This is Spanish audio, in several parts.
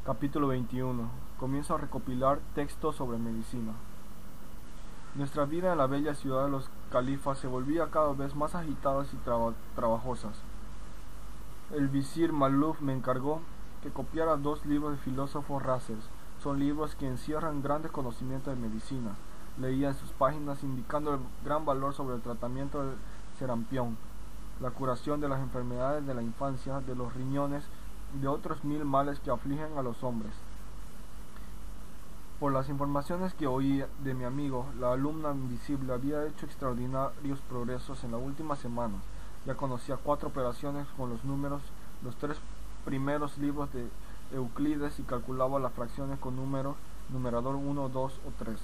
Capítulo 21. Comienzo a recopilar textos sobre medicina. Nuestra vida en la bella ciudad de los califas se volvía cada vez más agitada y trabajosas. El visir Maluf me encargó que copiara 2 libros de filósofos races. Son libros que encierran grandes conocimientos de medicina. Leía en sus páginas indicando el gran valor sobre el tratamiento del sarampión, la curación de las enfermedades de la infancia, de los riñones, de otros 1000 males que afligen a los hombres. Por las informaciones que oí de mi amigo, la alumna invisible había hecho extraordinarios progresos en la última semana. Ya conocía 4 operaciones con los números, los 3 primeros libros de Euclides y calculaba las fracciones con numerador 1, 2 o 3.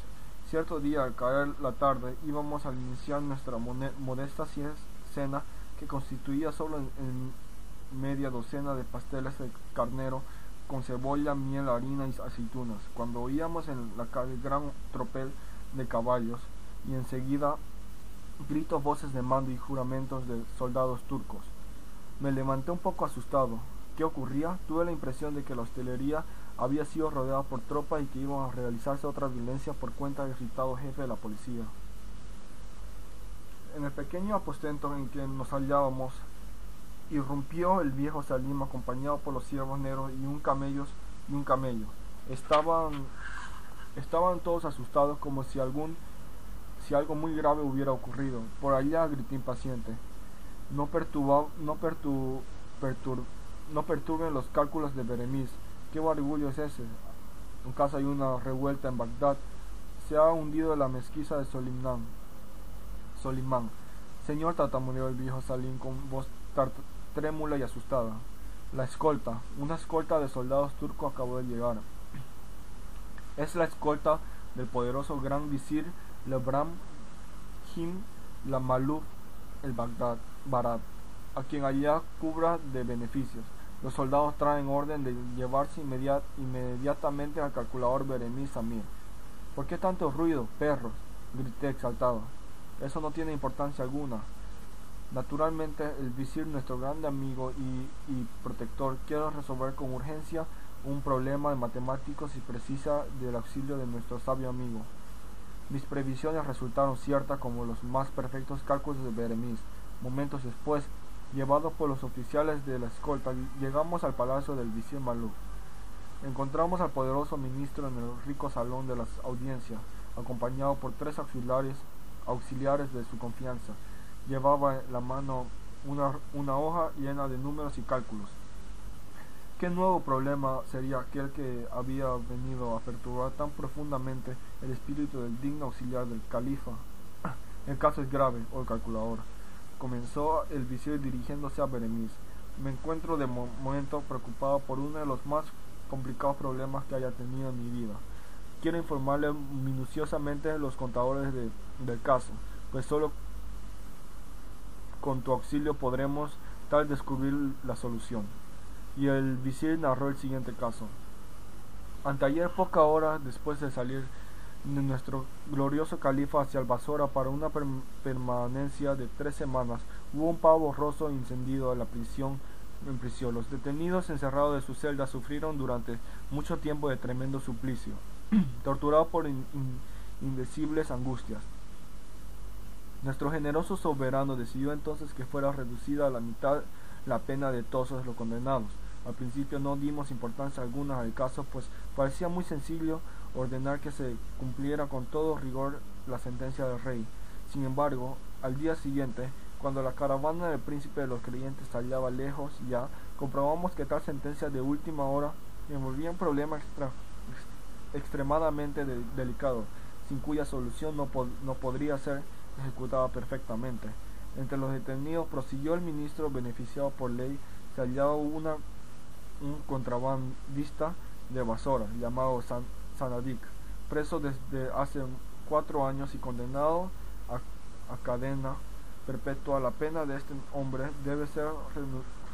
Cierto día, al caer la tarde, íbamos a iniciar nuestra modesta cena que constituía solo en media docena de pasteles de carnero con cebolla, miel, harina y aceitunas, cuando oíamos en la calle gran tropel de caballos y enseguida gritos, voces de mando y juramentos de soldados turcos. Me levanté un poco asustado. ¿Qué ocurría? Tuve la impresión de que la hostelería había sido rodeada por tropas y que iba a realizarse otra violencia por cuenta del irritado jefe de la policía. En el pequeño aposento en que nos hallábamos, irrumpió el viejo Salim acompañado por los siervos negros y un camello. Estaban todos asustados como si algo muy grave hubiera ocurrido. Por allá, grité impaciente. No perturben los cálculos de Beremis. ¿Qué barullo es ese? ¿Acaso hay una revuelta en Bagdad? Se ha hundido la mezquita de Solimán. Señor, tartamudeó el viejo Salim con voz trémula y asustada. Una escolta de soldados turcos acabó de llegar. Es la escolta del poderoso gran visir Lebram Him la Maluf el Barat, a quien allá cubra de beneficios. Los soldados traen orden de llevarse inmediatamente al calculador Beremis Samir. ¿Por qué tanto ruido, perros? Grité exaltado. Eso no tiene importancia alguna. Naturalmente, el visir, nuestro grande amigo y protector, quiere resolver con urgencia un problema de matemáticos y precisa del auxilio de nuestro sabio amigo. Mis previsiones resultaron ciertas como los más perfectos cálculos de Beremis. Momentos después, llevados por los oficiales de la escolta, llegamos al palacio del visir Maluf. Encontramos al poderoso ministro en el rico salón de las audiencias, acompañado por 3 auxiliares de su confianza. Llevaba en la mano una hoja llena de números y cálculos. ¿Qué nuevo problema sería aquel que había venido a perturbar tan profundamente el espíritu del digno auxiliar del califa? El caso es grave, oh calculador, comenzó el visir dirigiéndose a Beremis. Me encuentro de momento preocupado por uno de los más complicados problemas que haya tenido en mi vida. Quiero informarle minuciosamente los contadores del caso, pues solo con tu auxilio podremos tal descubrir la solución. Y el visir narró el siguiente caso. Anteayer, poca hora después de salir de nuestro glorioso califa hacia el Basora para una permanencia de 3 semanas, hubo un pavo roso incendido en prisión. Los detenidos encerrados de sus celdas sufrieron durante mucho tiempo de tremendo suplicio, torturados por indecibles angustias. Nuestro generoso soberano decidió entonces que fuera reducida a la mitad la pena de todos los condenados. Al principio no dimos importancia alguna al caso, pues parecía muy sencillo ordenar que se cumpliera con todo rigor la sentencia del rey. Sin embargo, al día siguiente, cuando la caravana del príncipe de los creyentes se hallaba lejos ya, comprobamos que tal sentencia de última hora envolvía un problema extremadamente delicado, sin cuya solución no podría ser ejecutada perfectamente. Entre los detenidos, prosiguió el ministro, beneficiado por ley, se hallaba un contrabandista de Basora, llamado Sanadik, preso desde hace 4 años y condenado a cadena perpetua. La pena de este hombre debe ser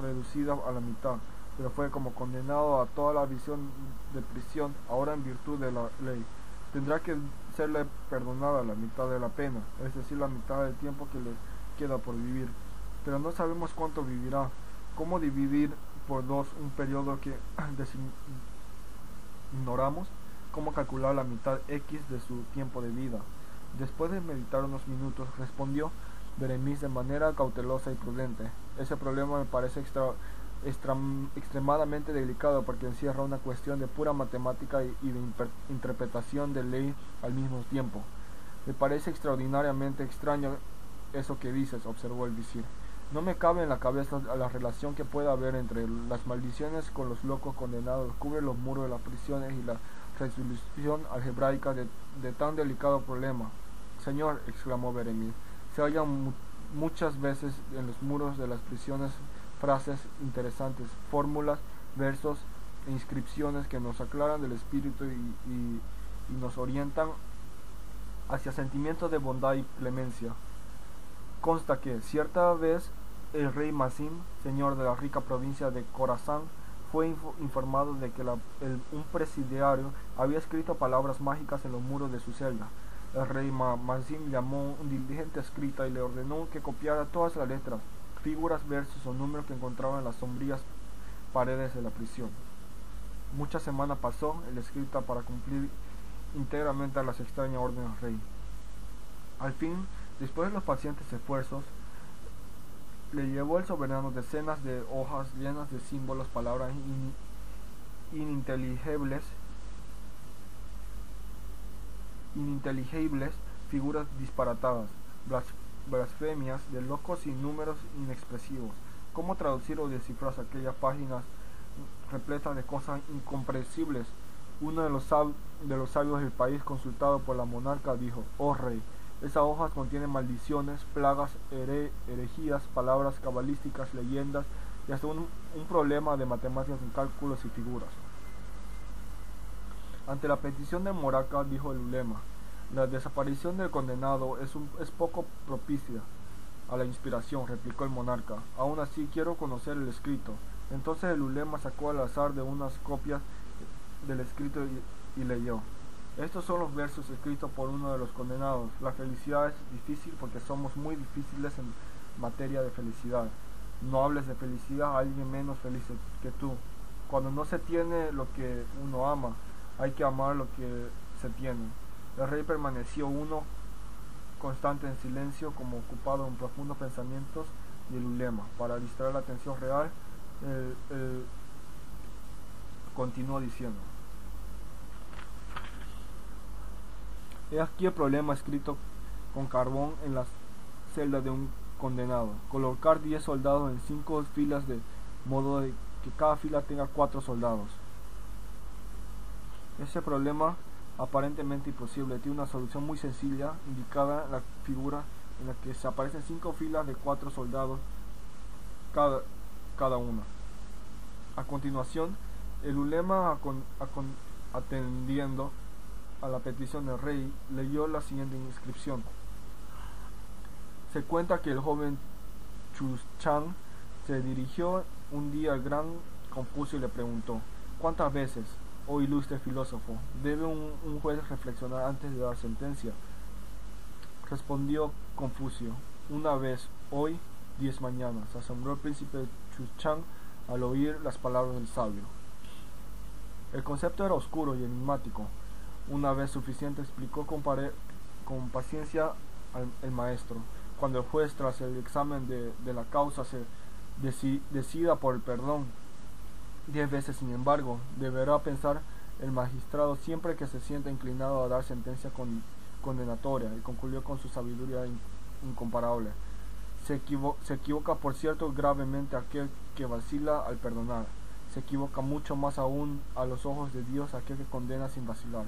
reducida a la mitad, pero fue como condenado a toda la visión de prisión. Ahora, en virtud de la ley, tendrá que serle perdonada la mitad de la pena, es decir, la mitad del tiempo que le queda por vivir. Pero no sabemos cuánto vivirá. ¿Cómo dividir por 2 un periodo que Ignoramos cómo calcular la mitad X de su tiempo de vida. Después de meditar unos minutos, respondió Beremis de manera cautelosa y prudente. Ese problema me parece extremadamente delicado porque encierra una cuestión de pura matemática y de interpretación de ley al mismo tiempo. Me parece extraordinariamente extraño eso que dices, observó el visir. No me cabe en la cabeza la relación que pueda haber entre las maldiciones con los locos condenados, cubre los muros de las prisiones y la resolución algebraica de tan delicado problema. Señor, exclamó Beremis, se hallan muchas veces en los muros de las prisiones frases interesantes, fórmulas, versos e inscripciones que nos aclaran del espíritu y nos orientan hacia sentimientos de bondad y clemencia. Consta que cierta vez el rey Masim, señor de la rica provincia de Khorasan, fue informado de que un presidiario había escrito palabras mágicas en los muros de su celda. El rey Masim llamó un diligente escrita y le ordenó que copiara todas las letras, figuras, versos o números que encontraba en las sombrías paredes de la prisión. Muchas semanas pasó el escrita para cumplir íntegramente a las extrañas órdenes del rey. Al fin, después de los pacientes esfuerzos, le llevó el soberano decenas de hojas llenas de símbolos, palabras ininteligibles, figuras disparatadas, blasfemias de locos y números inexpresivos. ¿Cómo traducir o descifrar aquellas páginas repletas de cosas incomprensibles? Uno de los sabios del país, consultado por la monarca, dijo: «Oh rey, esas hojas contienen maldiciones, plagas, herejías, palabras cabalísticas, leyendas y hasta un problema de matemáticas en cálculos y figuras». Ante la petición del monarca, dijo el ulema: «La desaparición del condenado es poco propicia a la inspiración», replicó el monarca. «Aún así quiero conocer el escrito». Entonces el ulema sacó al azar de unas copias del escrito y leyó: «Estos son los versos escritos por uno de los condenados. La felicidad es difícil porque somos muy difíciles en materia de felicidad. No hables de felicidad a alguien menos feliz que tú. Cuando no se tiene lo que uno ama, hay que amar lo que se tiene». El rey permaneció constante en silencio, como ocupado en profundos pensamientos, y el ulema, para distraer la atención real, continuó diciendo: «He aquí el problema escrito con carbón en la celda de un condenado. Colocar 10 soldados en 5 filas de modo de que cada fila tenga 4 soldados. Ese problema, aparentemente imposible, tiene una solución muy sencilla, indicada en la figura en la que se aparecen 5 filas de 4 soldados cada una». A continuación, el ulema, atendiendo a la petición del rey, leyó la siguiente inscripción: «Se cuenta que el joven Chu-Chang se dirigió un día al gran Confucio y le preguntó: ¿cuántas veces, oh ilustre filósofo, debe un juez reflexionar antes de dar sentencia?» Respondió Confucio: «Una vez, hoy, 10 mañanas». Se asombró el príncipe Chu-Chang al oír las palabras del sabio. El concepto era oscuro y enigmático. Una vez suficiente, explicó con paciencia el maestro. Cuando el juez, tras el examen de la causa, se decida por el perdón, 10 veces, sin embargo, deberá pensar el magistrado siempre que se sienta inclinado a dar sentencia condenatoria, y concluyó con su sabiduría incomparable: Se equivoca, por cierto, gravemente aquel que vacila al perdonar. Se equivoca mucho más aún a los ojos de Dios aquel que condena sin vacilar.